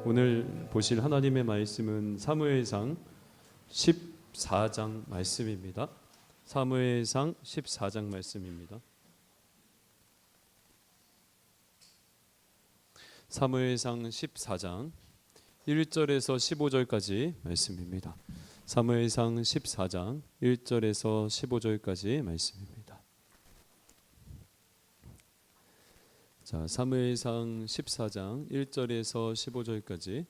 오늘 보실 하나님의 말씀은 사무엘상 14장 말씀입니다. 사무엘상 14장 말씀입니다. 사무엘상 14장 1절에서 15절까지 말씀입니다. 사무엘상 14장 1절에서 15절까지 말씀입니다. 자, 사무엘상 14장 1절에서 15절까지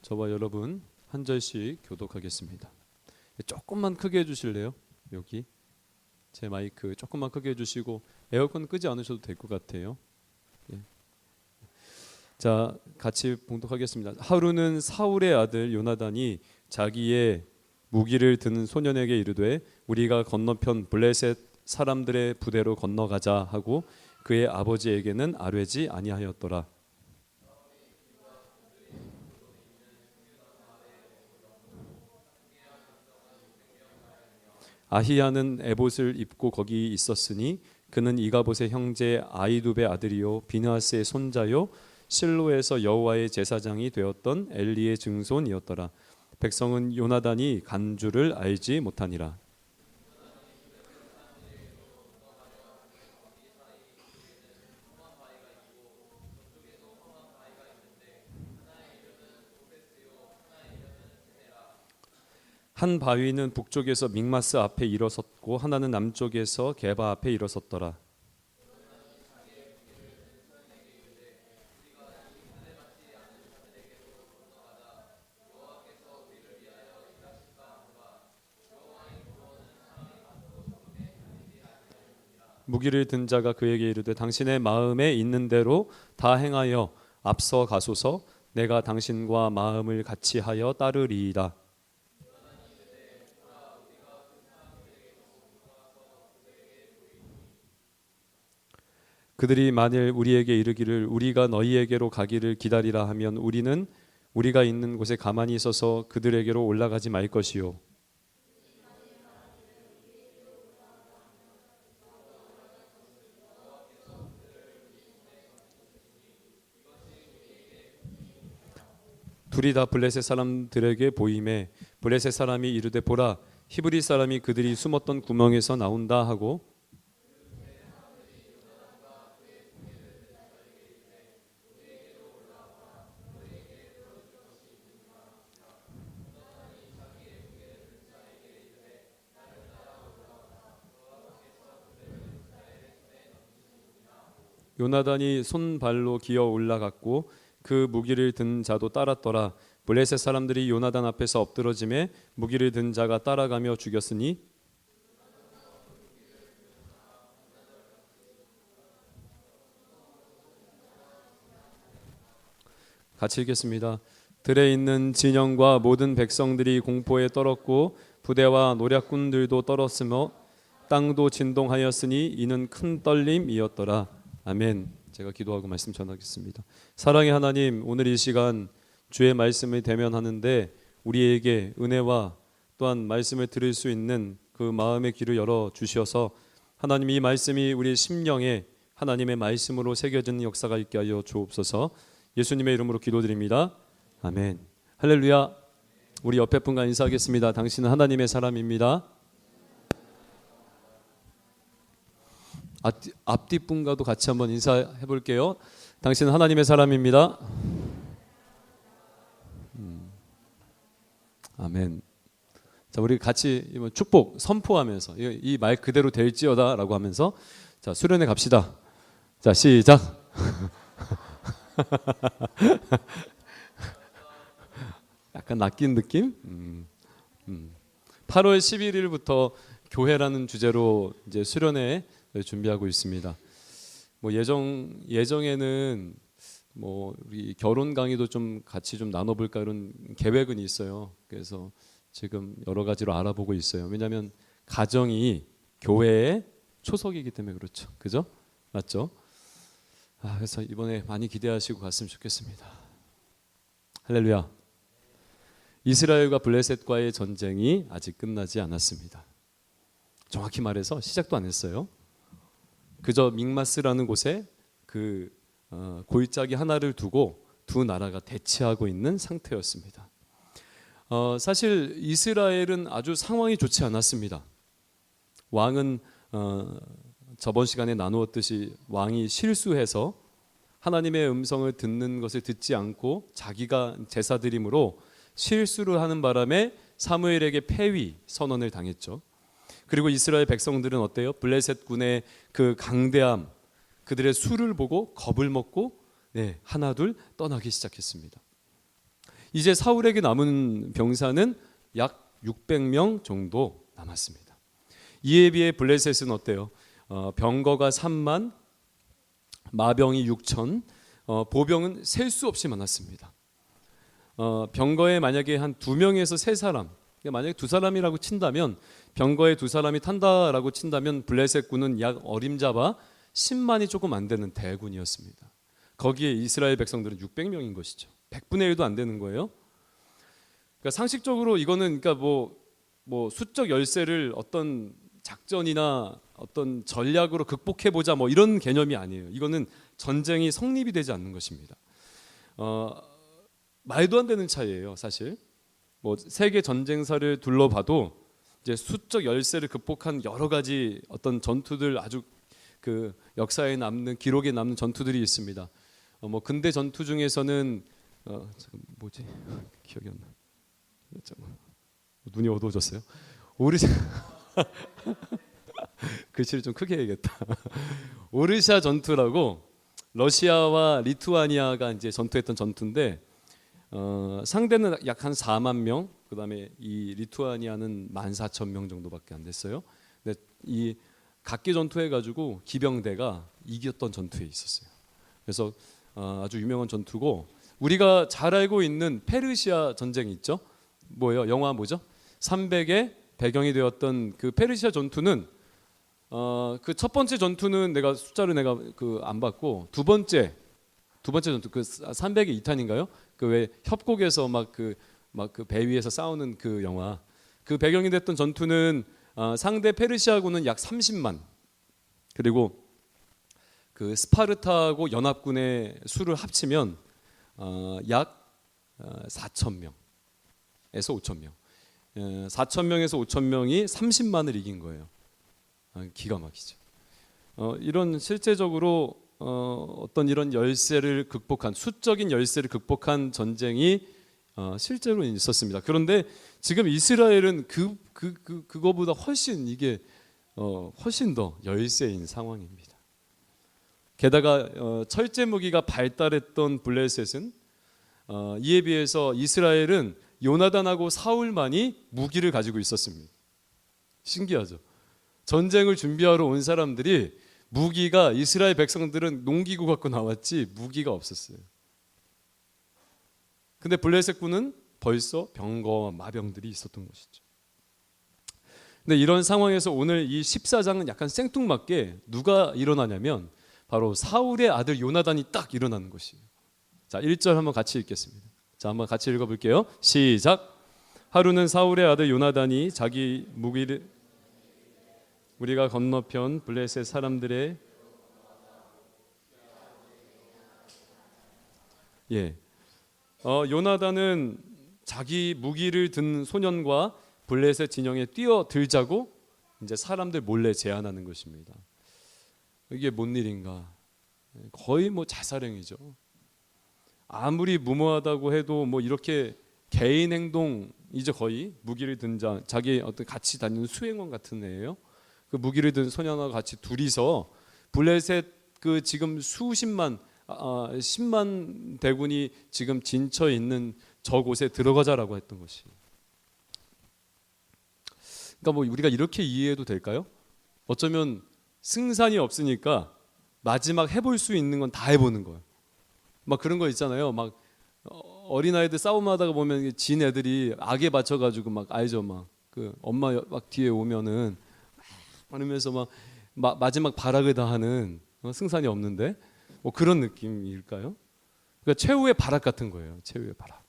저와 여러분 한 절씩 교독하겠습니다. 조금만 크게 해주실래요? 여기 제 마이크 조금만 크게 해주시고 에어컨 끄지 않으셔도 될 것 같아요. 예. 자, 같이 봉독하겠습니다. 하루는 사울의 아들 요나단이 자기의 무기를 든 소년에게 이르되 우리가 건너편 블레셋 사람들의 부대로 건너가자 하고 그의 아버지에게는 아뢰지 아니하였더라. 아히야는 에봇을 입고 거기 있었으니 그는 이가봇의 형제 아이두베 아들이요 비느하스의 손자요 실로에서 여호와의 제사장이 되었던 엘리의 증손이었더라. 백성은 요나단이 간 줄을 알지 못하니라. 한 바위는 북쪽에서 믹마스 앞에 일어섰고 하나는 남쪽에서 게바 앞에 일어섰더라. 무기를 든 자가 그에게 이르되 당신의 마음에 있는 대로 다 행하여 앞서 가소서. 내가 당신과 마음을 같이 하여 따르리이다. 그들이 만일 우리에게 이르기를 우리가 너희에게로 가기를 기다리라 하면 우리는 우리가 있는 곳에 가만히 있어서 그들에게로 올라가지 말 것이요. 둘이 다 블레셋 사람들에게 보임에 블레셋 사람이 이르되 보라 히브리 사람이 그들이 숨었던 구멍에서 나온다 하고 요나단이 손발로 기어 올라갔고 그 무기를 든 자도 따랐더라. 블레셋 사람들이 요나단 앞에서 엎드러짐에 무기를 든 자가 따라가며 죽였으니 같이 읽겠습니다. 들에 있는 진영과 모든 백성들이 공포에 떨었고 부대와 노략군들도 떨었으며 땅도 진동하였으니 이는 큰 떨림이었더라. 아멘. 제가 기도하고 말씀 전하겠습니다. 사랑의 하나님, 오늘 이 시간 주의 말씀을 대면하는데 우리에게 은혜와 또한 말씀을 들을 수 있는 그 마음의 귀를 열어 주셔서 하나님 이 말씀이 우리 심령에 하나님의 말씀으로 새겨지는 역사가 있게 하여 주옵소서. 예수님의 이름으로 기도드립니다. 아멘. 할렐루야. 우리 옆에 분과 인사하겠습니다. 당신은 하나님의 사람입니다. 앞뒤 분과도 같이 한번 인사해 볼게요. 당신은 하나님의 사람입니다. 아멘. 자, 우리 같이 축복 선포하면서 이 말 그대로 될지어다라고 하면서 자, 수련회 갑시다. 자, 시작. 약간 낚인 느낌? 8월 11일부터 교회라는 주제로 이제 수련회 준비하고 있습니다. 뭐 예정에는 뭐 우리 결혼 강의도 좀 같이 좀 나눠볼까 이런 계획은 있어요. 그래서 지금 여러 가지로 알아보고 있어요. 왜냐하면 가정이 교회의 초석이기 때문에 그렇죠. 그죠? 맞죠? 그래서 이번에 많이 기대하시고 갔으면 좋겠습니다. 할렐루야. 이스라엘과 블레셋과의 전쟁이 아직 끝나지 않았습니다. 정확히 말해서 시작도 안 했어요. 그저 믹마스라는 곳에 그 골짜기 하나를 두고 두 나라가 대치하고 있는 상태였습니다. 사실 이스라엘은 아주 상황이 좋지 않았습니다. 왕은 저번 시간에 나누었듯이 왕이 실수해서 하나님의 음성을 듣는 것을 듣지 않고 자기가 제사 드림으로 실수를 하는 바람에 사무엘에게 패위 선언을 당했죠. 그리고 이스라엘 백성들은 어때요? 블레셋 군의 그 강대함, 그들의 수를 보고 겁을 먹고 하나둘 떠나기 시작했습니다. 이제 사울에게 남은 병사는 약 600명 정도 남았습니다. 이에 비해 블레셋은 어때요? 병거가 3만, 마병이 6천, 보병은 셀 수 없이 많았습니다. 병거에 만약에 한 2명에서 3사람, 만약에 2사람이라고 친다면, 병거에 2사람이 탄다라고 친다면 블레셋 군은 약 어림잡아 10만이 조금 안 되는 대군이었습니다. 거기에 이스라엘 백성들은 600명인 것이죠. 100분의 1도 안 되는 거예요. 그러니까 상식적으로 이거는 그러니까 뭐 수적 열세를 어떤 작전이나 어떤 전략으로 극복해 보자 뭐 이런 개념이 아니에요. 이거는 전쟁이 성립이 되지 않는 것입니다. 말도 안 되는 차이예요, 사실. 뭐 세계 전쟁사를 둘러봐도 이제 수적 열세를 극복한 여러 가지 어떤 전투들, 아주 그 역사에 남는, 기록에 남는 전투들이 있습니다. 뭐 근대 전투 중에서는 뭐지? 기억이 안 나. 눈이 어두워졌어요. 오르샤 글씨를 좀 크게 해야겠다. 오르샤 전투라고 러시아와 리투아니아가 이제 전투했던 전투인데 상대는 약 한 4만 명, 그다음에 이 리투아니아는 14,000명 정도밖에 안 됐어요. 근데 이 각계 전투해 가지고 기병대가 이겼던 전투에 있었어요. 그래서 아주 유명한 전투고, 우리가 잘 알고 있는 페르시아 전쟁 있죠? 뭐예요? 영화 뭐죠? 300의 배경이 되었던 그 페르시아 전투는 그 첫 번째 전투는 내가 숫자를 그 안 봤고, 두 번째 전투 그 300의 2탄인가요? 그 왜 협곡에서 막 그 배 위에서 싸우는 그 영화, 그 배경이 됐던 전투는 상대 페르시아군은 약 30만, 그리고 그 스파르타하고 연합군의 수를 합치면 약 4,000명에서 5,000명, 4,000명에서 5,000명이 30만을 이긴 거예요. 기가 막히죠. 이런 실제적으로 어떤 이런 열세를 극복한, 수적인 열세를 극복한 전쟁이 실제로 있었습니다. 그런데 지금 이스라엘은 그거보다 훨씬 이게 훨씬 더 열세인 상황입니다. 게다가 철제 무기가 발달했던 블레셋은 이에 비해서 이스라엘은 요나단하고 사울만이 무기를 가지고 있었습니다. 신기하죠. 전쟁을 준비하러 온 사람들이 무기가, 이스라엘 백성들은 농기구 갖고 나왔지 무기가 없었어요. 근데 블레셋 군은 벌써 병거와 마병들이 있었던 것이죠. 근데 이런 상황에서 오늘 이 14장은 약간 생뚱맞게 누가 일어나냐면 바로 사울의 아들 요나단이 딱 일어나는 것이에요. 자, 1절 한번 같이 읽겠습니다. 자, 한번 같이 읽어볼게요. 시작. 하루는 사울의 아들 요나단이 자기 무기를 우리가 건너편 블레셋 사람들의 요나단은 자기 무기를 든 소년과 블레셋 진영에 뛰어들자고 이제 사람들 몰래 제안하는 것입니다. 이게 뭔 일인가? 거의 뭐 자살행위죠. 아무리 무모하다고 해도 뭐 이렇게 개인 행동이죠. 거의 무기를 든 자기 어떤 같이 다니는 수행원 같은 애예요. 그 무기를 든 소년과 같이 둘이서 블레셋 그 지금 수십만 10만 대군이 지금 진쳐 있는 저곳에 들어가자라고 했던 것이. 그러니까 뭐 우리가 이렇게 이해해도 될까요? 어쩌면 승산이 없으니까 마지막 해볼 수 있는 건 다 해보는 거예요. 막 그런 거 있잖아요. 막 어린아이들 싸움하다가 보면 진 애들이 악에 받쳐가지고 막 알죠. 막 그 엄마 막 뒤에 오면은 막 이러면서 막 마지막 발악을 다 하는, 승산이 없는데 뭐 그런 느낌일까요? 그러니까 최후의 발악 같은 거예요. 최후의 발악.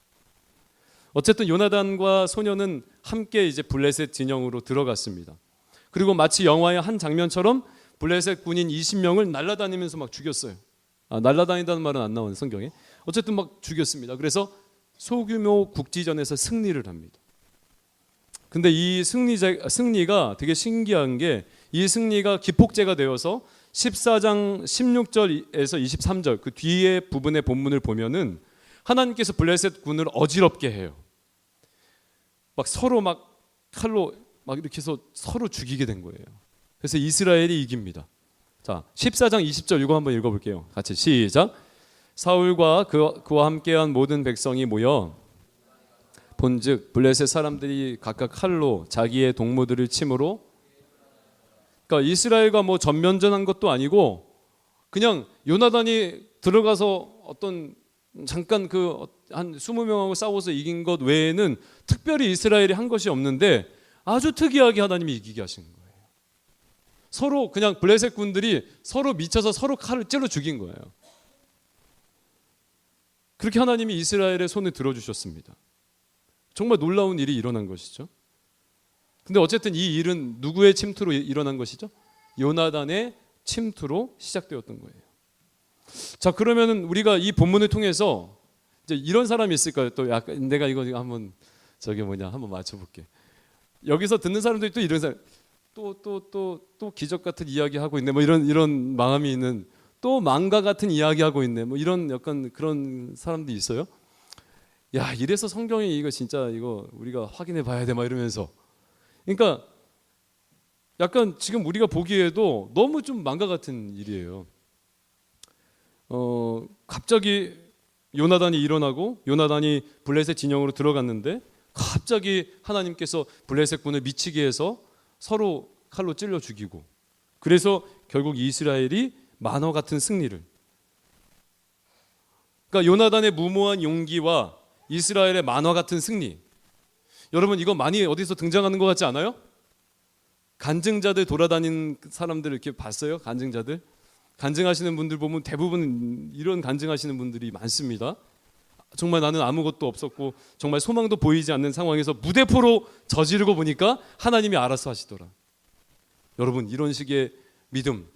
어쨌든 요나단과 소년은 함께 이제 블레셋 진영으로 들어갔습니다. 그리고 마치 영화의 한 장면처럼 블레셋 군인 20명을 날아다니면서 막 죽였어요. 날아다닌다는 말은 안 나오는 성경에. 어쨌든 막 죽였습니다. 그래서 소규모 국지전에서 승리를 합니다. 근데 이 승리가 되게 신기한 게, 이 승리가 기폭제가 되어서 14장 16절에서 23절 그 뒤에 부분의 본문을 보면은 하나님께서 블레셋 군을 어지럽게 해요. 막 서로 막 칼로 막 이렇게 해서 서로 죽이게 된 거예요. 그래서 이스라엘이 이깁니다. 자, 14장 20절 이거 한번 읽어볼게요. 같이 시작. 사울과 그와 함께한 모든 백성이 모여 본즉 블레셋 사람들이 각각 칼로 자기의 동무들을 침으로, 그러니까 이스라엘과 뭐 전면전한 것도 아니고 그냥 요나단이 들어가서 어떤 잠깐 그 한 20명하고 싸워서 이긴 것 외에는 특별히 이스라엘이 한 것이 없는데 아주 특이하게 하나님이 이기게 하신 거예요. 서로 그냥 블레셋 군들이 서로 미쳐서 서로 칼을 찔러 죽인 거예요. 그렇게 하나님이 이스라엘의 손을 들어주셨습니다. 정말 놀라운 일이 일어난 것이죠. 근데 어쨌든 이 일은 누구의 침투로 일어난 것이죠? 요나단의 침투로 시작되었던 거예요. 자, 그러면은 우리가 이 본문을 통해서 이제 이런 사람이 있을까요? 또 약간 내가 이거 한번 한번 맞춰볼게. 여기서 듣는 사람들이 또 이런 사람, 또 기적 같은 이야기 하고 있네. 뭐 이런 마음이 있는, 또 망가 같은 이야기 하고 있네. 뭐 이런 약간 그런 사람도 있어요. 야, 이래서 성경이 이거 진짜 이거 우리가 확인해 봐야 돼. 막 이러면서. 그러니까 약간 지금 우리가 보기에도 너무 좀 망가 같은 일이에요. 갑자기 요나단이 일어나고 요나단이 블레셋 진영으로 들어갔는데 갑자기 하나님께서 블레셋 군을 미치게 해서 서로 칼로 찔러 죽이고, 그래서 결국 이스라엘이 만화 같은 승리를, 그러니까 요나단의 무모한 용기와 이스라엘의 만화 같은 승리. 여러분 이거 많이 어디서 등장하는 것 같지 않아요? 간증자들 돌아다니는 사람들 이렇게 봤어요? 간증자들? 간증하시는 분들 보면 대부분 이런 간증하시는 분들이 많습니다. 정말 나는 아무것도 없었고 정말 소망도 보이지 않는 상황에서 무대포로 저지르고 보니까 하나님이 알아서 하시더라. 여러분 이런 식의 믿음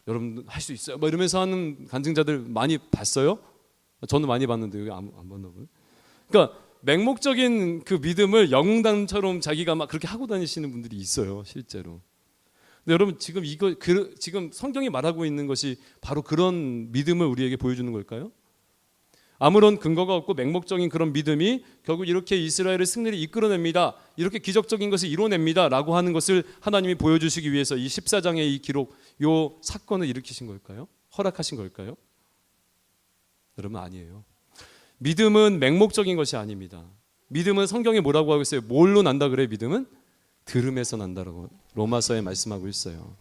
여러분 할 수 있어요? 막 이러면서 하는 간증자들 많이 봤어요? 저는 많이 봤는데 여기 안 봤나 보네. 그러니까 맹목적인 그 믿음을 영웅담처럼 자기가 막 그렇게 하고 다니시는 분들이 있어요, 실제로. 근데 여러분 지금 지금 성경이 말하고 있는 것이 바로 그런 믿음을 우리에게 보여주는 걸까요? 아무런 근거가 없고 맹목적인 그런 믿음이 결국 이렇게 이스라엘의 승리를 이끌어냅니다. 이렇게 기적적인 것을 이뤄냅니다. 라고 하는 것을 하나님이 보여주시기 위해서 이 14장의 이 기록, 이 사건을 일으키신 걸까요? 허락하신 걸까요? 여러분 아니에요. 믿음은 맹목적인 것이 아닙니다. 믿음은 성경에 뭐라고 하고 있어요? 뭘로 난다 그래요? 믿음은? 들음에서 난다라고 로마서에 말씀하고 있어요.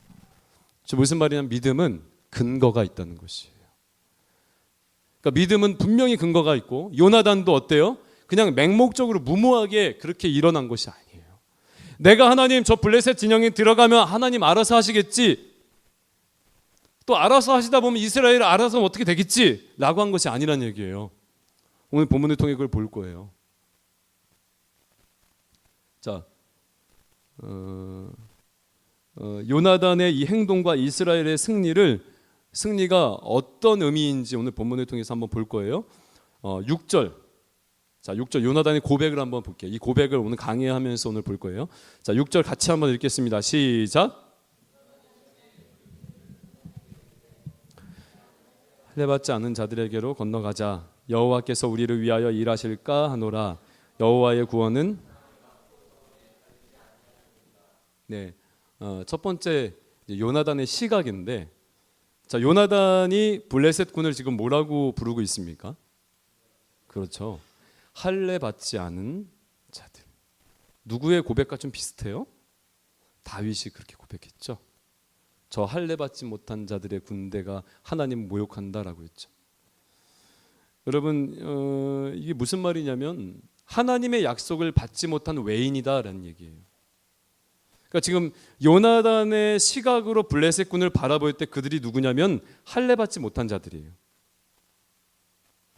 무슨 말이냐면 믿음은 근거가 있다는 것이에요. 그러니까 믿음은 분명히 근거가 있고, 요나단도 어때요? 그냥 맹목적으로 무모하게 그렇게 일어난 것이 아니에요. 내가 하나님 저 블레셋 진영에 들어가면 하나님 알아서 하시겠지, 또 알아서 하시다 보면 이스라엘 알아서 어떻게 되겠지 라고 한 것이 아니란 얘기예요. 오늘 본문을 통해 그걸 볼 거예요. 자, 요나단의 이 행동과 이스라엘의 승리가 어떤 의미인지 오늘 본문을 통해서 한번 볼 거예요. 6절. 자, 6절 요나단의 고백을 한번 볼게요. 이 고백을 오늘 강의하면서 오늘 볼 거예요. 자, 6절 같이 한번 읽겠습니다. 시작. 할례받지 않은 자들에게로 건너가자. 여호와께서 우리를 위하여 일하실까 하노라. 여호와의 구원은 첫 번째 요나단의 시각인데, 자, 요나단이 블레셋 군을 지금 뭐라고 부르고 있습니까? 그렇죠. 할례 받지 않은 자들. 누구의 고백과 좀 비슷해요? 다윗이 그렇게 고백했죠. 저 할례 받지 못한 자들의 군대가 하나님 모욕한다라고 했죠. 여러분 이게 무슨 말이냐면 하나님의 약속을 받지 못한 외인이다라는 얘기예요. 그러니까 지금 요나단의 시각으로 블레셋 군을 바라볼 때 그들이 누구냐면 할례 받지 못한 자들이에요.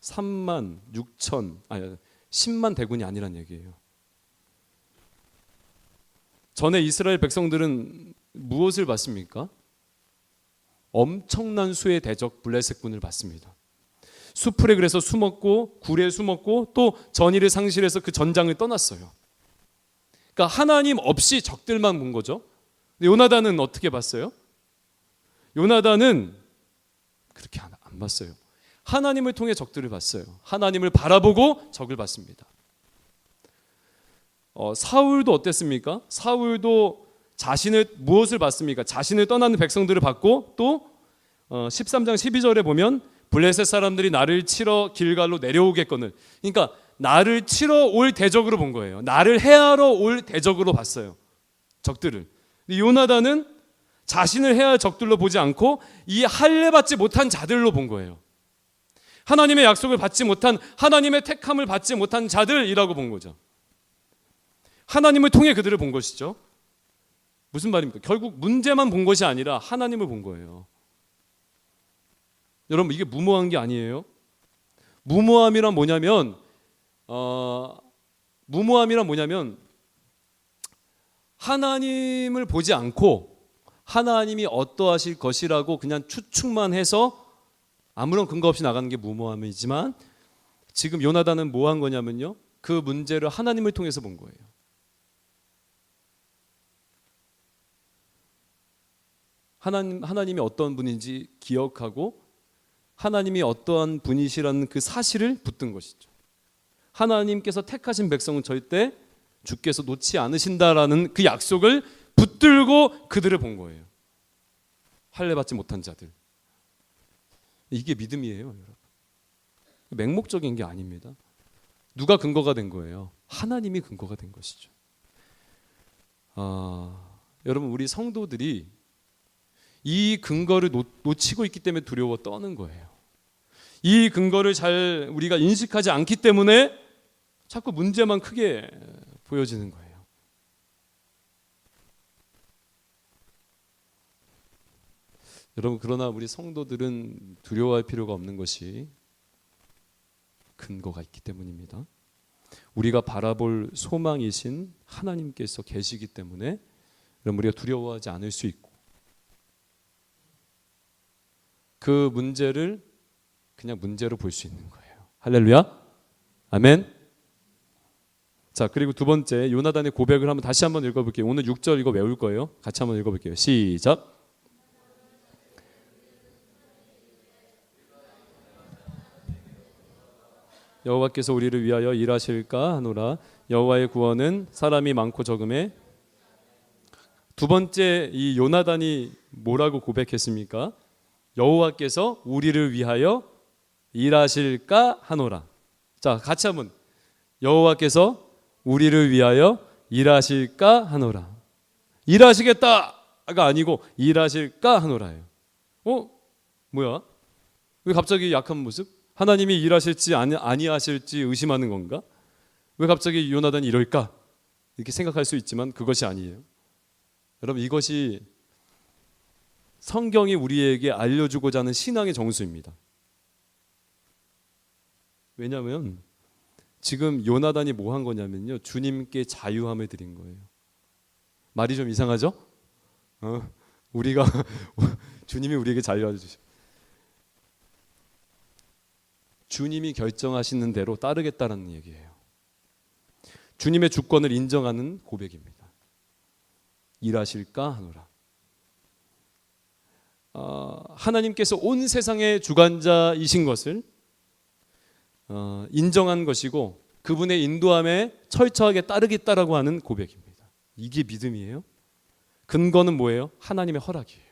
10만 대군이 아니란 얘기예요. 전에 이스라엘 백성들은 무엇을 봤습니까? 엄청난 수의 대적 블레셋군을 받습니다. 수풀에 그래서 숨었고 굴에 숨었고 또 전의를 상실해서 그 전장을 떠났어요. 그러니까 하나님 없이 적들만 본 거죠. 근데 요나단은 어떻게 봤어요? 요나단은 그렇게 안 봤어요. 하나님을 통해 적들을 봤어요. 하나님을 바라보고 적을 봤습니다. 사울도 어땠습니까? 사울도 자신을 무엇을 봤습니까? 자신을 떠나는 백성들을 봤고 또 13장 12절에 보면 블레셋 사람들이 나를 치러 길갈로 내려오겠거늘, 그러니까 나를 치러 올 대적으로 본 거예요. 나를 해하러 올 대적으로 봤어요, 적들을. 요나단은 자신을 해할 적들로 보지 않고 이 할례 받지 못한 자들로 본 거예요. 하나님의 약속을 받지 못한, 하나님의 택함을 받지 못한 자들이라고 본 거죠. 하나님을 통해 그들을 본 것이죠. 무슨 말입니까? 결국 문제만 본 것이 아니라 하나님을 본 거예요. 여러분, 이게 무모한 게 아니에요. 무모함이란 뭐냐면 하나님을 보지 않고 하나님이 어떠하실 것이라고 그냥 추측만 해서 아무런 근거 없이 나가는 게 무모함이지만, 지금 요나단은 뭐 한 거냐면요, 그 문제를 하나님을 통해서 본 거예요. 하나님이 어떤 분인지 기억하고 하나님이 어떠한 분이시라는 그 사실을 붙든 것이죠. 하나님께서 택하신 백성은 절대 주께서 놓지 않으신다라는 그 약속을 붙들고 그들을 본 거예요. 할례 받지 못한 자들. 이게 믿음이에요, 여러분. 맹목적인 게 아닙니다. 누가 근거가 된 거예요? 하나님이 근거가 된 것이죠. 여러분, 우리 성도들이 이 근거를 놓치고 있기 때문에 두려워 떠는 거예요. 이 근거를 잘 우리가 인식하지 않기 때문에 자꾸 문제만 크게 보여지는 거예요. 여러분, 그러나 우리 성도들은 두려워할 필요가 없는 것이 근거가 있기 때문입니다. 우리가 바라볼 소망이신 하나님께서 계시기 때문에 여러분, 우리가 두려워하지 않을 수 있고 그 문제를 그냥 문제로 볼 수 있는 거예요. 할렐루야, 아멘. 자, 그리고 두 번째, 요나단의 고백을 다시 한번 읽어볼게요. 오늘 6절 이거 외울 거예요. 같이 한번 읽어볼게요. 시작. 여호와께서 우리를 위하여 일하실까 하노라. 여호와의 구원은 사람이 많고 적음에. 두 번째, 이 요나단이 뭐라고 고백했습니까? 여호와께서 우리를 위하여 일하실까 하노라. 자, 같이 한번, 여호와께서 우리를 위하여 일하실까 하노라. 일하시겠다가 아니고 일하실까 하노라예요. 뭐야? 왜 갑자기 약한 모습? 하나님이 일하실지 아니하실지 의심하는 건가? 왜 갑자기 요나단이 이럴까? 이렇게 생각할 수 있지만 그것이 아니에요. 여러분, 이것이 성경이 우리에게 알려주고자 하는 신앙의 정수입니다. 왜냐하면 지금 요나단이 뭐 한 거냐면요, 주님께 자유함을 드린 거예요. 말이 좀 이상하죠? 우리가 주님이 우리에게 자유함을 주셔. 주님이 결정하시는 대로 따르겠다는 얘기예요. 주님의 주권을 인정하는 고백입니다. 일하실까 하노라. 하나님께서 온 세상의 주관자이신 것을 인정한 것이고 그분의 인도함에 철저하게 따르겠다라고 하는 고백입니다. 이게 믿음이에요. 근거는 뭐예요? 하나님의 허락이에요.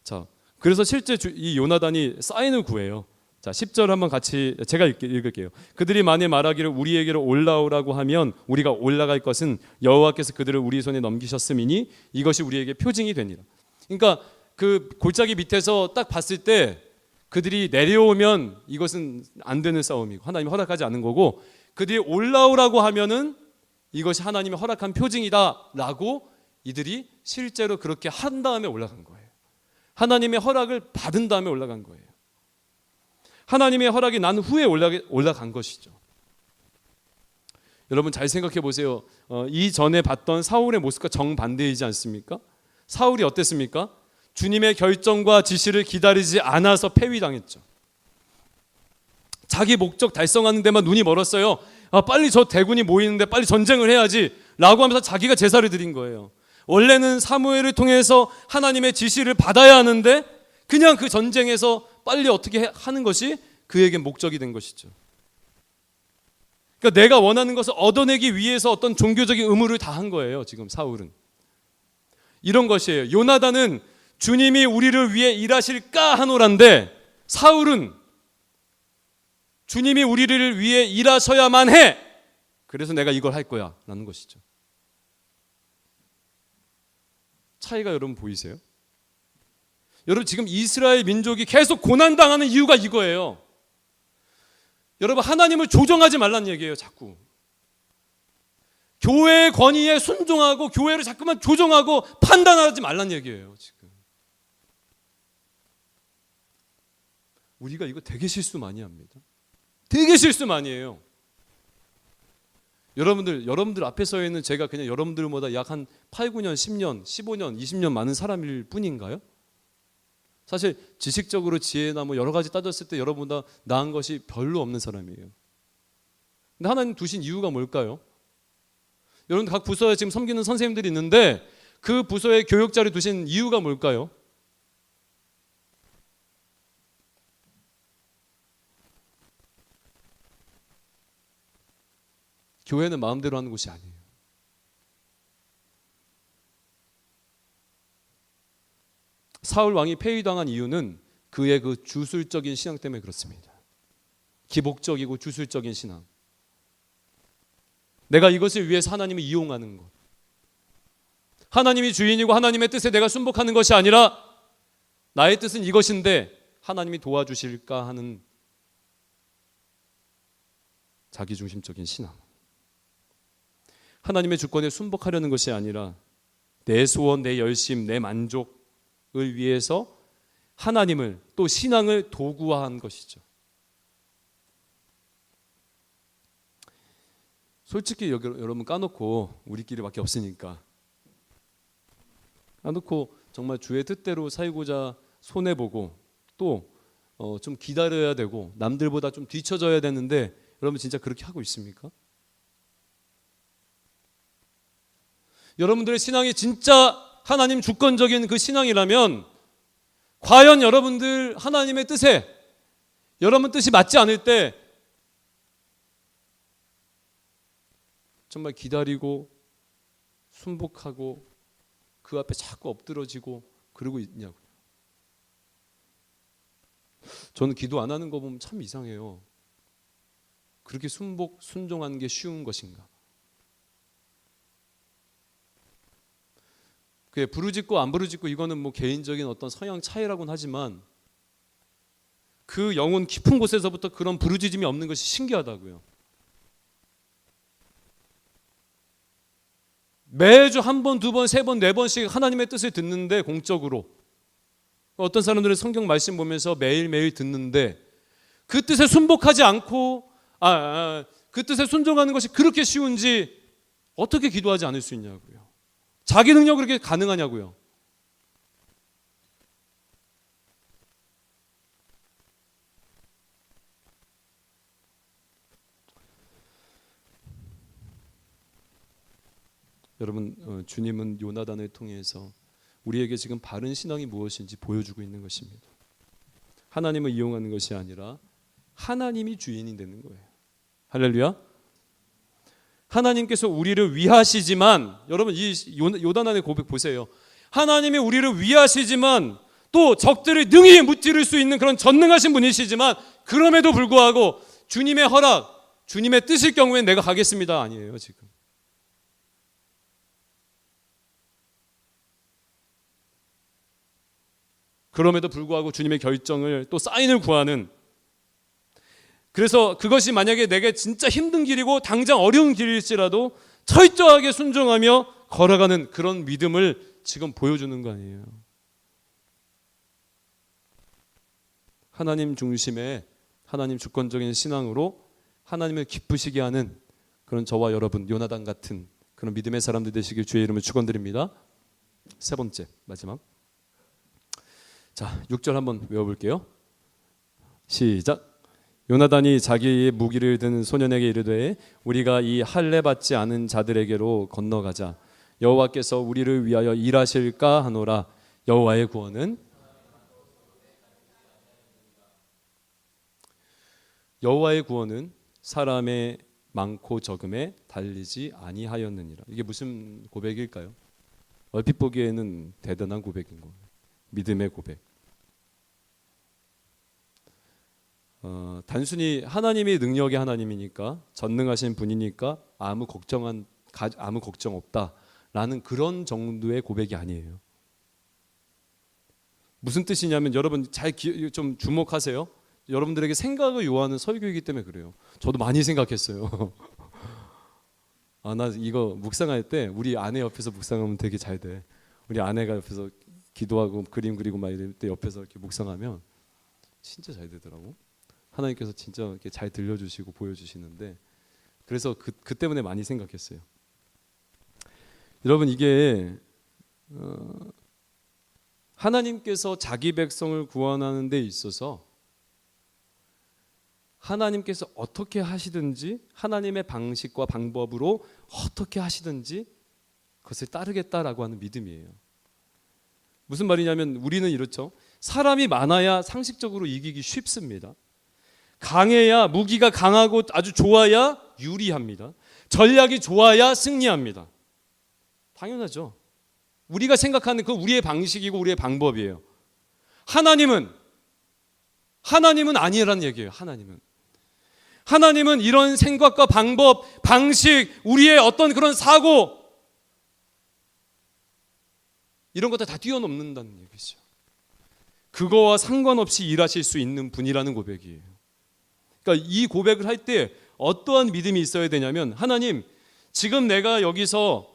자, 그래서 실제 이 요나단이 사인을 구해요. 자, 10절 한번 같이 제가 읽을게요. 그들이 만일 말하기를 우리에게로 올라오라고 하면 우리가 올라갈 것은 여호와께서 그들을 우리 손에 넘기셨음이니 이것이 우리에게 표징이 되니라. 그러니까 그 골짜기 밑에서 딱 봤을 때 그들이 내려오면 이것은 안 되는 싸움이고 하나님이 허락하지 않은 거고, 그들이 올라오라고 하면은 이것이 하나님이 허락한 표징이다라고 이들이 실제로 그렇게 한 다음에 올라간 거예요. 하나님의 허락을 받은 다음에 올라간 거예요. 하나님의 허락이 난 후에 올라간 것이죠. 여러분, 잘 생각해 보세요. 이전에 봤던 사울의 모습과 정반대이지 않습니까? 사울이 어땠습니까? 주님의 결정과 지시를 기다리지 않아서 패위당했죠. 자기 목적 달성하는 데만 눈이 멀었어요. 빨리 저 대군이 모이는데 빨리 전쟁을 해야지 라고 하면서 자기가 제사를 드린 거예요. 원래는 사무엘을 통해서 하나님의 지시를 받아야 하는데 그냥 그 전쟁에서 빨리 어떻게 하는 것이 그에게 목적이 된 것이죠. 그러니까 내가 원하는 것을 얻어내기 위해서 어떤 종교적인 의무를 다한 거예요. 지금 사울은 이런 것이에요. 요나단은 주님이 우리를 위해 일하실까 하노란데, 사울은 주님이 우리를 위해 일하셔야만 해, 그래서 내가 이걸 할 거야 라는 것이죠. 차이가 여러분 보이세요? 여러분 지금 이스라엘 민족이 계속 고난당하는 이유가 이거예요. 여러분 하나님을 조정하지 말란 얘기예요. 자꾸 교회의 권위에 순종하고 교회를 자꾸만 조정하고 판단하지 말란 얘기예요. 지금 우리가 이거 되게 실수 많이 합니다. 되게 실수 많이 해요. 여러분들 앞에 서 있는 제가 그냥 여러분들보다 약 한 8, 9년, 10년, 15년, 20년 많은 사람일 뿐인가요? 사실 지식적으로 지혜나 뭐 여러 가지 따졌을 때 여러분보다 나은 것이 별로 없는 사람이에요. 근데 하나님 두신 이유가 뭘까요? 여러분들 각 부서에 지금 섬기는 선생님들이 있는데 그 부서에 교역자를 두신 이유가 뭘까요? 교회는 마음대로 하는 곳이 아니에요. 사울 왕이 폐위당한 이유는 그의 그 주술적인 신앙 때문에 그렇습니다. 기복적이고 주술적인 신앙. 내가 이것을 위해서 하나님을 이용하는 것. 하나님이 주인이고 하나님의 뜻에 내가 순복하는 것이 아니라 나의 뜻은 이것인데 하나님이 도와주실까 하는 자기중심적인 신앙. 하나님의 주권에 순복하려는 것이 아니라 내 소원, 내 열심, 내 만족을 위해서 하나님을 또 신앙을 도구화한 것이죠. 솔직히 여러분 까놓고 우리끼리밖에 없으니까 까놓고 정말 주의 뜻대로 살고자 손해보고 또 좀 기다려야 되고 남들보다 좀 뒤처져야 되는데 여러분 진짜 그렇게 하고 있습니까? 여러분들의 신앙이 진짜 하나님 주권적인 그 신앙이라면 과연 여러분들 하나님의 뜻에 여러분 뜻이 맞지 않을 때 정말 기다리고 순복하고 그 앞에 자꾸 엎드러지고 그러고 있냐고요. 저는 기도 안 하는 거 보면 참 이상해요. 그렇게 순종하는 게 쉬운 것인가? 그게 부르짖고 안 부르짖고 이거는 뭐 개인적인 어떤 성향 차이라고는 하지만 그 영혼 깊은 곳에서부터 그런 부르짖음이 없는 것이 신기하다고요. 매주 한 번, 두 번, 세 번, 네 번씩 하나님의 뜻을 듣는데 공적으로 어떤 사람들은 성경 말씀 보면서 매일매일 듣는데 그 뜻에 순복하지 않고 그 뜻에 순종하는 것이 그렇게 쉬운지 어떻게 기도하지 않을 수 있냐고요. 자기 능력으로 그렇게 가능하냐고요. 여러분 주님은 요나단을 통해서 우리에게 지금 바른 신앙이 무엇인지 보여주고 있는 것입니다. 하나님을 이용하는 것이 아니라 하나님이 주인이 되는 거예요. 할렐루야. 하나님께서 우리를 위하시지만 여러분 이 요나단의 고백 보세요. 하나님이 우리를 위하시지만 또 적들을 능히 무찌를 수 있는 그런 전능하신 분이시지만 그럼에도 불구하고 주님의 허락, 주님의 뜻일 경우엔 내가 가겠습니다 아니에요. 지금 그럼에도 불구하고 주님의 결정을 또 사인을 구하는, 그래서 그것이 만약에 내게 진짜 힘든 길이고 당장 어려운 길일지라도 철저하게 순종하며 걸어가는 그런 믿음을 지금 보여주는 거 아니에요. 하나님 중심의 하나님 주권적인 신앙으로 하나님을 기쁘시게 하는 그런 저와 여러분 요나단 같은 그런 믿음의 사람들 되시길 주의 이름으로 축원드립니다. 세 번째 마지막, 자, 6절 한번 외워볼게요. 시작. 요나단이 자기의 무기를 든 소년에게 이르되 우리가 이 할례 받지 않은 자들에게로 건너가자. 여호와께서 우리를 위하여 일하실까 하노라. 여호와의 구원은 사람의 많고 적음에 달리지 아니하였느니라. 이게 무슨 고백일까요? 얼핏 보기에는 대단한 고백인 거예요. 믿음의 고백. 단순히 하나님이 능력의 하나님이니까 전능하신 분이니까 아무 걱정 없다라는 그런 정도의 고백이 아니에요. 무슨 뜻이냐면 여러분 좀 주목하세요. 여러분들에게 생각을 요하는 설교이기 때문에 그래요. 저도 많이 생각했어요. 나 이거 묵상할 때 우리 아내 옆에서 묵상하면 되게 잘 돼. 우리 아내가 옆에서 기도하고 그림 그리고 막 이럴 때 옆에서 이렇게 묵상하면 진짜 잘 되더라고. 하나님께서 진짜 이렇게 잘 들려주시고 보여주시는데 그래서 그 때문에 많이 생각했어요. 여러분 이게 하나님께서 자기 백성을 구원하는 데 있어서 하나님께서 어떻게 하시든지 하나님의 방식과 방법으로 어떻게 하시든지 그것을 따르겠다라고 하는 믿음이에요. 무슨 말이냐면 우리는 이렇죠. 사람이 많아야 상식적으로 이기기 쉽습니다. 강해야 무기가 강하고 아주 좋아야 유리합니다. 전략이 좋아야 승리합니다. 당연하죠. 우리가 생각하는 그 우리의 방식이고 우리의 방법이에요. 하나님은 아니라는 얘기예요. 하나님은 이런 생각과 방법, 방식, 우리의 어떤 그런 사고 이런 것들 다 뛰어넘는다는 얘기죠. 그거와 상관없이 일하실 수 있는 분이라는 고백이에요. 그러니까 이 고백을 할 때 어떠한 믿음이 있어야 되냐면 하나님, 지금 내가 여기서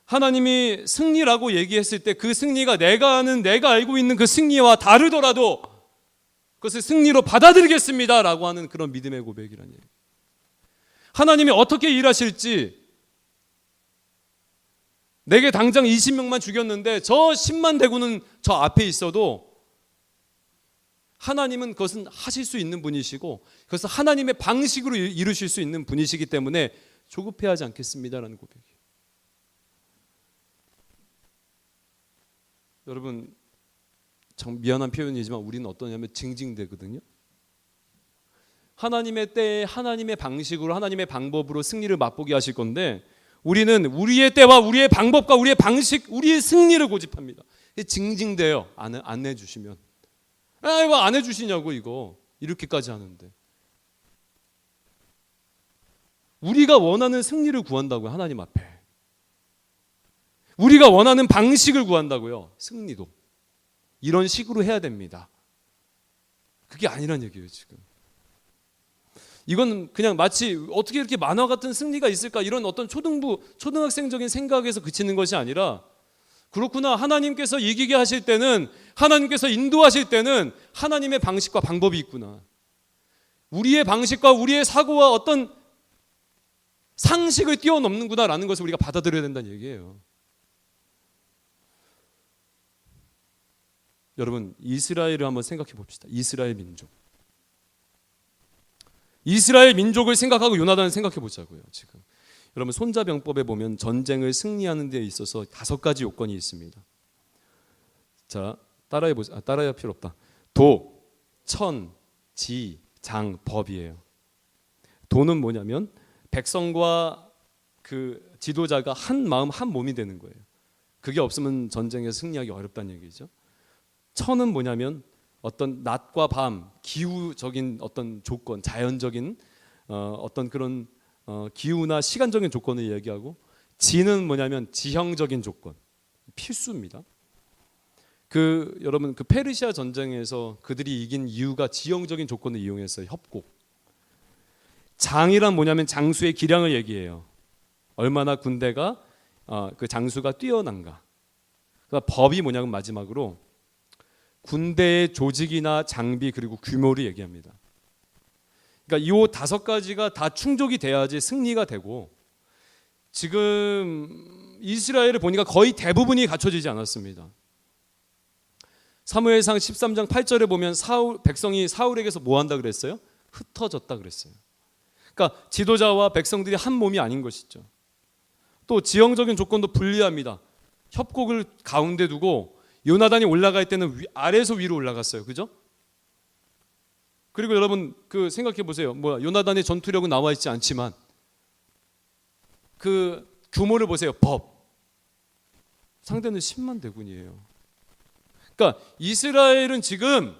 하나님이 승리라고 얘기했을 때 그 승리가 내가 알고 있는 그 승리와 다르더라도 그것을 승리로 받아들이겠습니다 라고 하는 그런 믿음의 고백이라는 얘기예요. 하나님이 어떻게 일하실지 내게 당장 20명만 죽였는데 저 10만 대군은 저 앞에 있어도 하나님은 그것은 하실 수 있는 분이시고 그것을 하나님의 방식으로 이루실 수 있는 분이시기 때문에 조급해하지 않겠습니다라는 고백이에요. 여러분 참 미안한 표현이지만 우리는 어떠냐면 징징대거든요. 하나님의 때에 하나님의 방식으로 하나님의 방법으로 승리를 맛보게 하실 건데 우리는 우리의 때와 우리의 방법과 우리의 방식, 우리의 승리를 고집합니다. 징징대요. 안 해주시면. 이거 안 해주시냐고 이거 이렇게까지 하는데 우리가 원하는 승리를 구한다고요. 하나님 앞에 우리가 원하는 방식을 구한다고요. 승리도 이런 식으로 해야 됩니다. 그게 아니란 얘기예요. 지금 이건 그냥 마치 어떻게 이렇게 만화 같은 승리가 있을까 이런 어떤 초등학생적인 생각에서 그치는 것이 아니라 그렇구나. 하나님께서 이기게 하실 때는 하나님께서 인도하실 때는 하나님의 방식과 방법이 있구나. 우리의 방식과 우리의 사고와 어떤 상식을 뛰어넘는구나라는 것을 우리가 받아들여야 된다는 얘기예요. 여러분 이스라엘을 한번 생각해 봅시다. 이스라엘 민족을 생각하고 요나단을 생각해 보자고요. 지금 여러분 손자병법에 보면 전쟁을 승리하는 데 있어서 5가지 요건이 있습니다. 자, 따라할 필요 없다. 도, 천, 지, 장, 법이에요. 도는 뭐냐면 백성과 그 지도자가 한 마음 한 몸이 되는 거예요. 그게 없으면 전쟁에 승리하기 어렵다는 얘기죠. 천은 뭐냐면 어떤 낮과 밤, 기후적인 어떤 조건, 자연적인 어떤 그런 기후나 시간적인 조건을 얘기하고, 지는 뭐냐면 지형적인 조건, 필수입니다. 여러분 페르시아 전쟁에서 그들이 이긴 이유가 지형적인 조건을 이용했어요. 협곡. 장이란 뭐냐면 장수의 기량을 얘기해요. 얼마나 군대가 그 장수가 뛰어난가. 그러니까 법이 뭐냐면 마지막으로 군대의 조직이나 장비 그리고 규모를 얘기합니다. 그러니까 이 5가지가 다 충족이 돼야지 승리가 되고, 지금 이스라엘을 보니까 거의 대부분이 갖춰지지 않았습니다. 사무엘상 13장 8절에 보면 백성이 사울에게서 뭐 한다 그랬어요? 흩어졌다 그랬어요. 그러니까 지도자와 백성들이 한 몸이 아닌 것이죠. 또 지형적인 조건도 불리합니다. 협곡을 가운데 두고 요나단이 올라갈 때는 아래에서 위로 올라갔어요. 그죠? 그리고 여러분 그 생각해 보세요. 요나단의 전투력은 나와 있지 않지만 그 규모를 보세요. 상대는 10만 대군이에요. 그러니까 이스라엘은 지금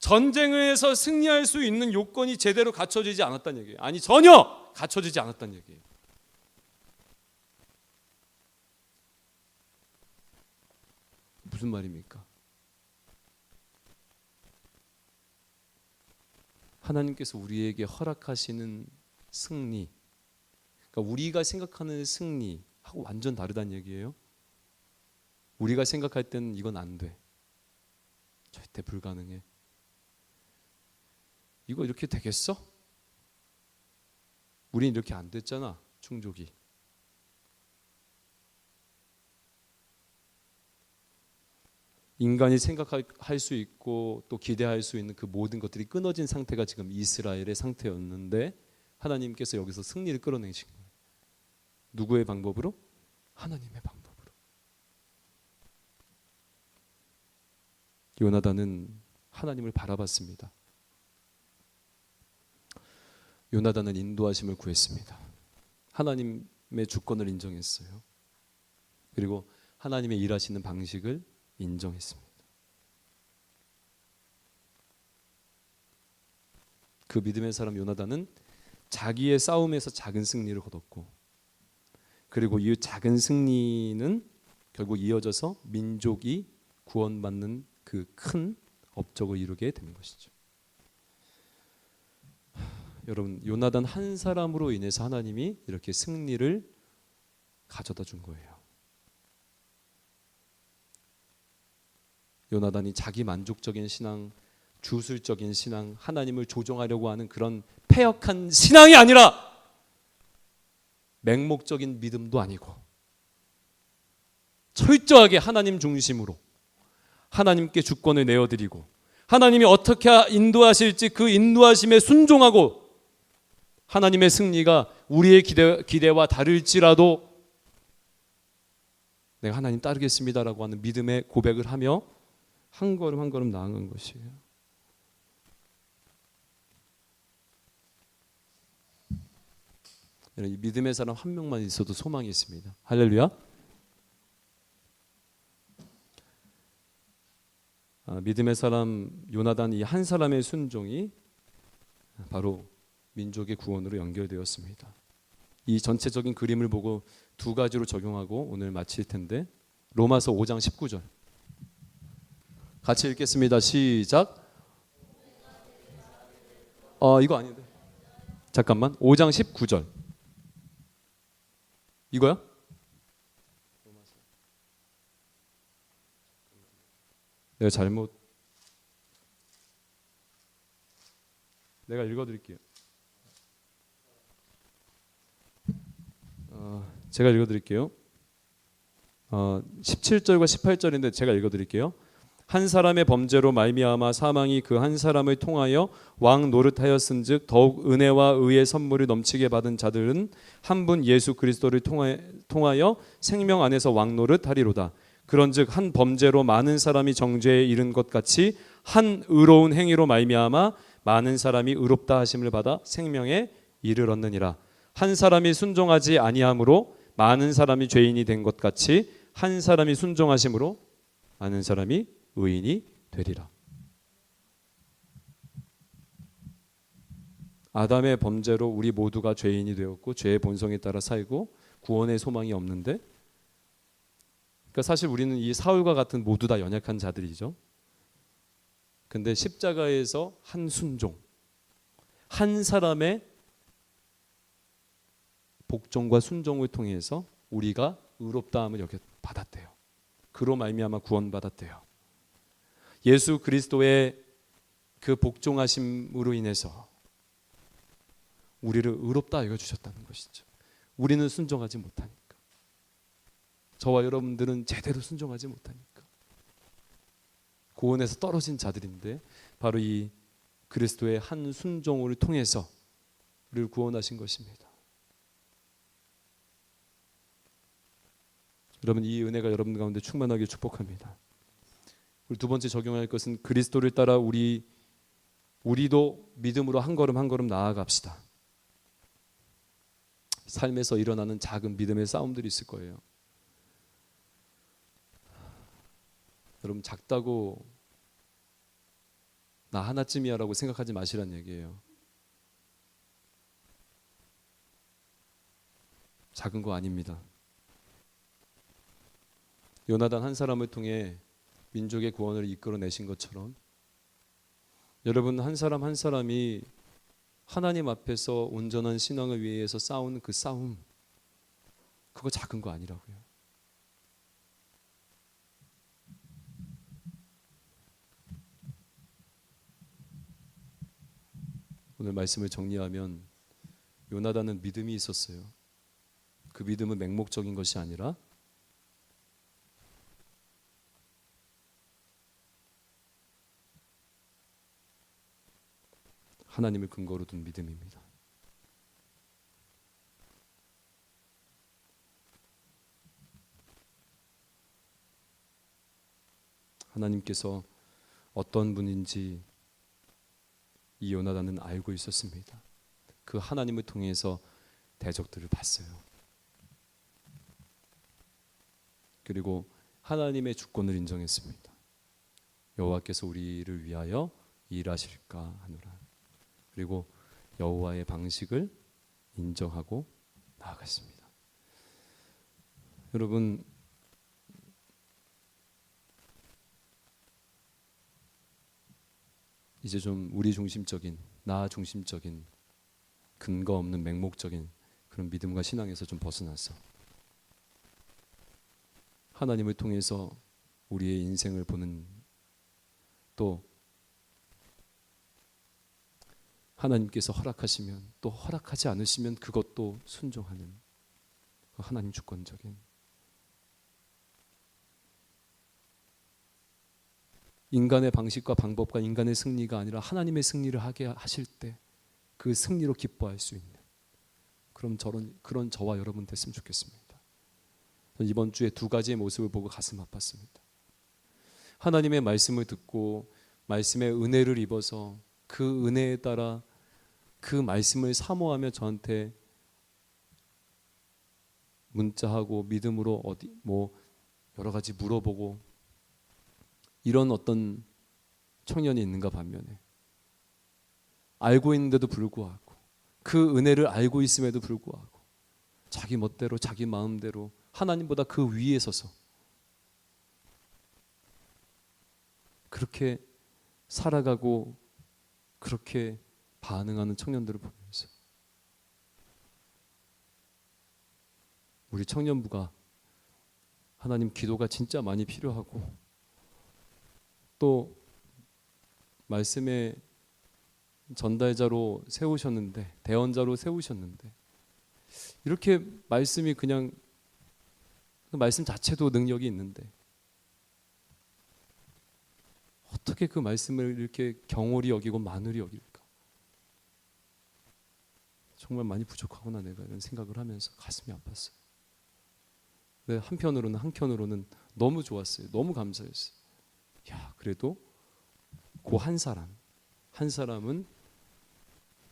전쟁에서 승리할 수 있는 요건이 제대로 갖춰지지 않았다는 얘기예요. 아니 전혀 갖춰지지 않았다는 얘기예요. 무슨 말입니까? 하나님께서 우리에게 허락하시는 승리, 그러니까 우리가 생각하는 승리하고 완전 다르다는 얘기예요. 우리가 생각할 때는 이건 안 돼. 절대 불가능해. 이거 이렇게 되겠어? 우린 이렇게 안 됐잖아. 충족이. 인간이 생각할 수 있고 또 기대할 수 있는 그 모든 것들이 끊어진 상태가 지금 이스라엘의 상태였는데 하나님께서 여기서 승리를 끌어내신 거예요. 누구의 방법으로? 하나님의 방법으로. 요나단은 하나님을 바라봤습니다. 요나단은 인도하심을 구했습니다. 하나님의 주권을 인정했어요. 그리고 하나님의 일하시는 방식을 인정했습니다. 그 믿음의 사람 요나단은 자기의 싸움에서 작은 승리를 거뒀고, 그리고 이 작은 승리는 결국 이어져서 민족이 구원받는 그 큰 업적을 이루게 되는 것이죠. 여러분, 요나단 한 사람으로 인해서 하나님이 이렇게 승리를 가져다 준 거예요. 요나단이 자기 만족적인 신앙, 주술적인 신앙, 하나님을 조종하려고 하는 그런 패역한 신앙이 아니라 맹목적인 믿음도 아니고 철저하게 하나님 중심으로 하나님께 주권을 내어드리고 하나님이 어떻게 인도하실지 그 인도하심에 순종하고 하나님의 승리가 우리의 기대와 다를지라도 내가 하나님 따르겠습니다라고 하는 믿음의 고백을 하며 한 걸음 한 걸음 나아간 것이에요. 이 믿음의 사람 한 명만 있어도 소망이 있습니다. 할렐루야. 믿음의 사람 요나단 이 한 사람의 순종이 바로 민족의 구원으로 연결되었습니다. 이 전체적인 그림을 보고 두 가지로 적용하고 오늘 마칠 텐데, 로마서 5장 19절 같이 읽겠습니다. 시작. 이거 아닌데. 잠깐만. 5장 19절. 이거야? 내가 읽어드릴게요. 제가 읽어드릴게요. 17절과 18절인데 제가 읽어드릴게요. 한 사람의 범죄로 말미암아 사망이 그 한 사람을 통하여 왕 노릇하였은즉 더욱 은혜와 의의 선물을 넘치게 받은 자들은 한 분 예수 그리스도를 통하여 생명 안에서 왕 노릇하리로다. 그런즉 한 범죄로 많은 사람이 정죄에 이른 것 같이 한 의로운 행위로 말미암아 많은 사람이 의롭다 하심을 받아 생명에 이르렀느니라. 한 사람이 순종하지 아니함으로 많은 사람이 죄인이 된 것 같이 한 사람이 순종하심으로 많은 사람이 의인이 되리라. 아담의 범죄로 우리 모두가 죄인이 되었고 죄의 본성에 따라 살고 구원의 소망이 없는데, 그러니까 사실 우리는 이 사울과 같은 모두 다 연약한 자들이죠. 근데 십자가에서 한 순종, 한 사람의 복종과 순종을 통해서 우리가 의롭다함을 여겨 받았대요. 그로 말미암아 구원받았대요. 예수 그리스도의 그 복종하심으로 인해서 우리를 의롭다 여겨주셨다는 것이죠. 우리는 순종하지 못하니까. 저와 여러분들은 제대로 순종하지 못하니까. 구원에서 떨어진 자들인데 바로 이 그리스도의 한 순종을 통해서 우리를 구원하신 것입니다. 여러분, 이 은혜가 여러분 가운데 충만하게 축복합니다. 그리고 두 번째 적용할 것은 그리스도를 따라 우리도 믿음으로 한 걸음 한 걸음 나아갑시다. 삶에서 일어나는 작은 믿음의 싸움들이 있을 거예요. 여러분, 작다고 나 하나쯤이야 라고 생각하지 마시란 얘기예요. 작은 거 아닙니다. 요나단 한 사람을 통해 민족의 구원을 이끌어내신 것처럼 여러분 한 사람 한 사람이 하나님 앞에서 온전한 신앙을 위해서 싸우는 그 싸움, 그거 작은 거 아니라고요. 오늘 말씀을 정리하면 요나단은 믿음이 있었어요. 그 믿음은 맹목적인 것이 아니라 하나님을 근거로 둔 믿음입니다. 하나님께서 어떤 분인지 이 요나단은 알고 있었습니다. 그 하나님을 통해서 대적들을 봤어요. 그리고 하나님의 주권을 인정했습니다. 여호와께서 우리를 위하여 일하실까 하노라. 그리고 여호와의 방식을 인정하고 나아갔습니다. 여러분, 이제 좀 우리 중심적인, 나 중심적인, 근거 없는 맹목적인 그런 믿음과 신앙에서 좀 벗어나서 하나님을 통해서 우리의 인생을 보는, 또 하나님께서 허락하시면 또 허락하지 않으시면 그것도 순종하는 하나님 주권적인, 인간의 방식과 방법과 인간의 승리가 아니라 하나님의 승리를 하게 하실 때 그 승리로 기뻐할 수 있는 그런 저와 여러분 됐으면 좋겠습니다. 이번 주에 두 가지의 모습을 보고 가슴 아팠습니다. 하나님의 말씀을 듣고 말씀의 은혜를 입어서 그 은혜에 따라 그 말씀을 사모하며 저한테 문자하고 믿음으로 여러 가지 물어보고 이런 어떤 청년이 있는가 반면에 알고 있는데도 불구하고 그 은혜를 알고 있음에도 불구하고 자기 멋대로 자기 마음대로 하나님보다 그 위에 서서 그렇게 살아가고 그렇게 반응하는 청년들을 보면서 우리 청년부가 하나님 기도가 진짜 많이 필요하고 또 말씀의 전달자로 세우셨는데, 대언자로 세우셨는데 이렇게 말씀이 그냥 그 말씀 자체도 능력이 있는데 어떻게 그 말씀을 이렇게 경홀히 여기고 만홀히 여길까? 정말 많이 부족하구나 내가, 이런 생각을 하면서 가슴이 아팠어요. 근데 한편으로는 너무 좋았어요. 너무 감사했어요. 야, 그래도 그 한 사람은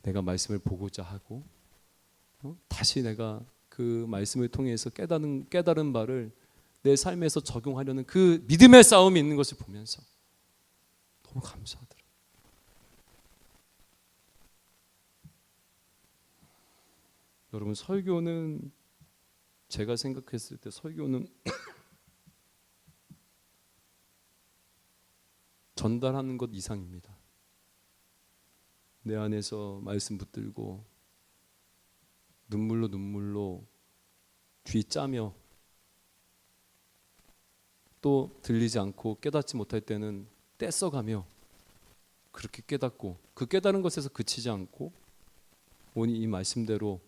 내가 말씀을 보고자 하고 다시 내가 그 말씀을 통해서 깨달은 바를 내 삶에서 적용하려는 그 믿음의 싸움이 있는 것을 보면서 너무 감사하더라고요. 여러분, 설교는 제가 생각했을 때 설교는 전달하는 것 이상입니다. 내 안에서 말씀 붙들고 눈물로 귀 짜며 또 들리지 않고 깨닫지 못할 때는 떼써가며 그렇게 깨닫고 그 깨달은 것에서 그치지 않고 오니 이 말씀대로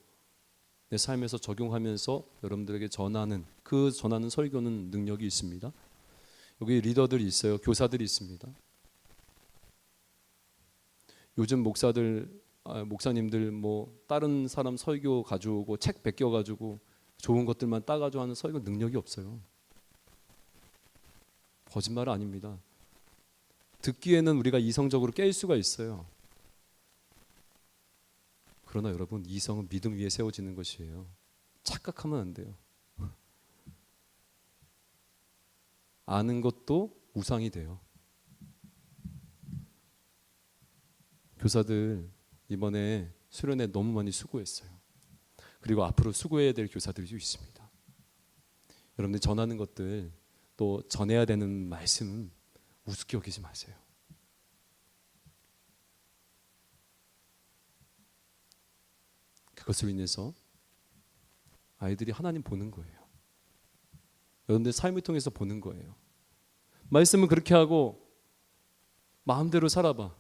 내 삶에서 적용하면서 여러분들에게 전하는 설교는 능력이 있습니다. 여기 리더들이 있어요. 교사들이 있습니다. 요즘 목사님들 뭐 다른 사람 설교 가져오고 책 베껴 가지고 좋은 것들만 따가지고 하는 설교 능력이 없어요. 거짓말 아닙니다. 듣기에는 우리가 이성적으로 깰 수가 있어요. 그러나 여러분, 이성은 믿음 위에 세워지는 것이에요. 착각하면 안 돼요. 아는 것도 우상이 돼요. 교사들 이번에 수련회 너무 많이 수고했어요. 그리고 앞으로 수고해야 될 교사들이 있습니다. 여러분들 전하는 것들, 또 전해야 되는 말씀 우습게 여기지 마세요. 그것으로 인해서 아이들이 하나님 보는 거예요. 여러분들 삶을 통해서 보는 거예요. 말씀은 그렇게 하고 마음대로 살아봐.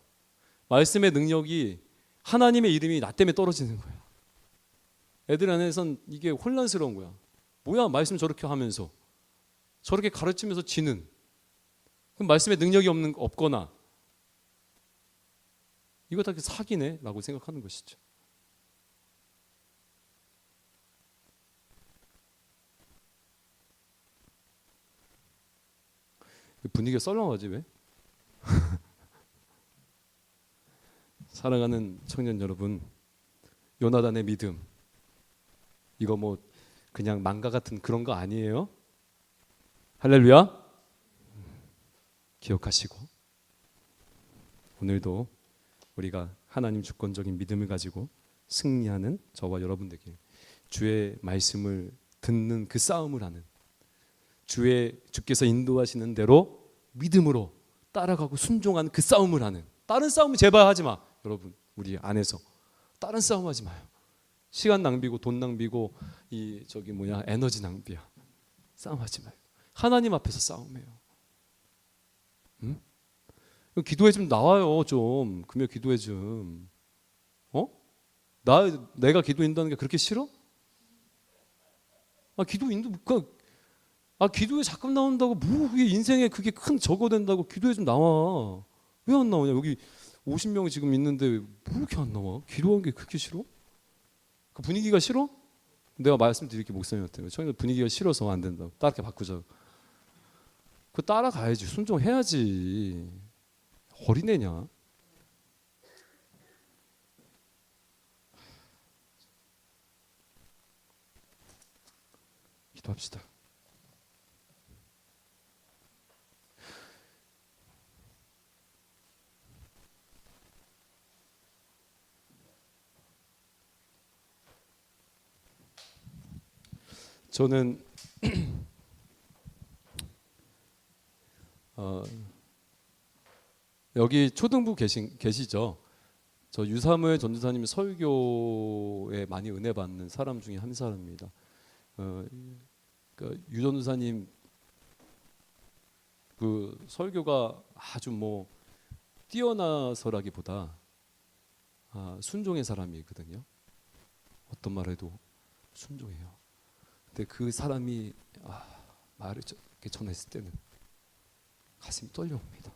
말씀의 능력이, 하나님의 이름이 나 때문에 떨어지는 거야. 애들 안에선 이게 혼란스러운 거야. 뭐야, 말씀 저렇게 하면서 저렇게 가르치면서 지는, 그럼 말씀의 능력이 없거나 이거 다 사기네 라고 생각하는 것이죠. 분위기가 썰렁하지 왜? 사랑하는 청년 여러분, 요나단의 믿음, 이거 뭐 그냥 망가 같은 그런 거 아니에요. 할렐루야. 기억하시고 오늘도 우리가 하나님 주권적인 믿음을 가지고 승리하는 저와 여러분들에게, 주의 말씀을 듣는 그 싸움을 하는, 주께서 인도하시는 대로 믿음으로 따라가고 순종하는 그 싸움을 하는, 다른 싸움은 제발 하지 마. 여러분, 우리 안에서 다른 싸움 하지 마요. 시간 낭비고 돈 낭비고 에너지 낭비야. 싸움하지 마요. 하나님 앞에서 싸움해요. 응? 기도회 좀 나와요. 좀 금요 기도회 좀. 내가 기도 인도하는 게 그렇게 싫어? 기도회 잠깐 나온다고 뭐 그게 인생에 그게 큰 적어 된다고 기도회 좀 나와. 왜 안 나오냐? 여기 50명 지금 있는데 뭐 이렇게 안 나와? 기도하는 게 그렇게 싫어? 그 분위기가 싫어? 내가 말씀드릴게, 목사님한테. 저희는 분위기가 싫어서 안 된다고. 따르게 바꾸자. 그 따라가야지. 순종해야지. 어린애냐? 기도합시다. 저는 여기 초등부 계시죠? 저 유사무엘 전도사님 설교에 많이 은혜 받는 사람 중에 한 사람입니다. 유 전도사님 그 설교가 아주 뭐 뛰어나서라기보다 순종의 사람이거든요. 어떤 말해도 순종해요. 근데 그 사람이 말을 이렇게 전했을 때는 가슴이 떨려옵니다.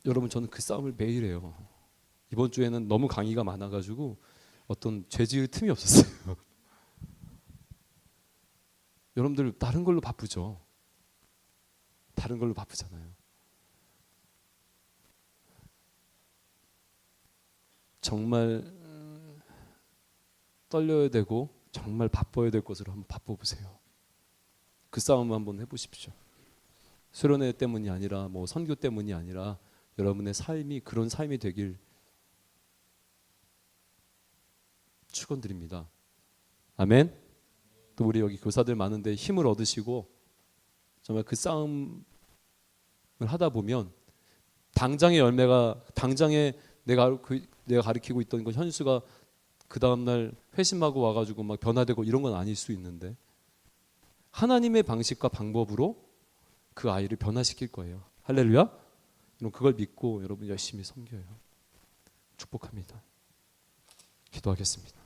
여러분, 저는 그 싸움을 매일 해요. 이번 주에는 너무 강의가 많아가지고 어떤 죄 지을 틈이 없었어요. 여러분들 다른 걸로 바쁘죠. 다른 걸로 바쁘잖아요. 정말 떨려야 되고 정말 바빠야 될 것으로 한번 바빠보세요. 그 싸움을 한번 해보십시오. 수련회 때문이 아니라 뭐 선교 때문이 아니라 여러분의 삶이 그런 삶이 되길 축원드립니다. 아멘. 또 우리 여기 교사들 많은데 힘을 얻으시고 정말 그 싸움을 하다 보면 당장의 열매가, 당장에 내가 가르치고 있던 그 현수가 그 다음날 회심하고 와가지고 막 변화되고 이런 건 아닐 수 있는데 하나님의 방식과 방법으로 그 아이를 변화시킬 거예요. 할렐루야. 여러분, 그걸 믿고 여러분 열심히 섬겨요. 축복합니다. 기도하겠습니다.